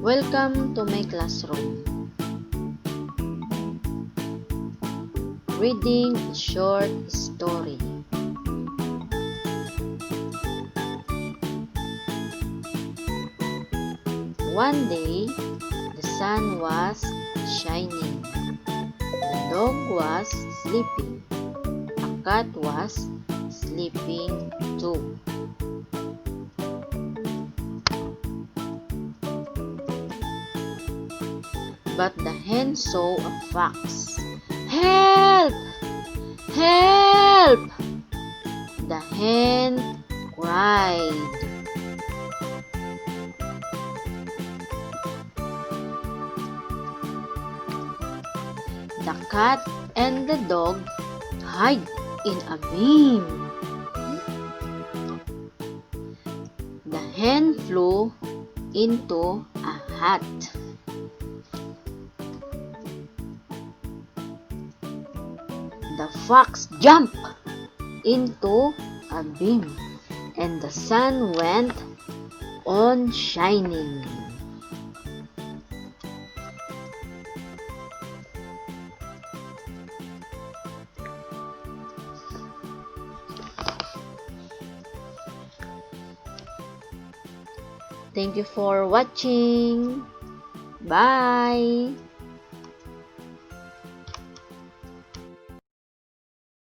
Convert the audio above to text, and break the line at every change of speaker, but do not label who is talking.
Welcome to my classroom. Reading a short story. One day, the sun was shining. The dog was sleeping. A cat was sleeping too. But the hen saw a fox. "Help! Help!" the hen cried. The cat and the dog hid in a beam. The hen flew into a hat. The fox jumped into a beam, and the sun went on shining. Thank you for watching. Bye!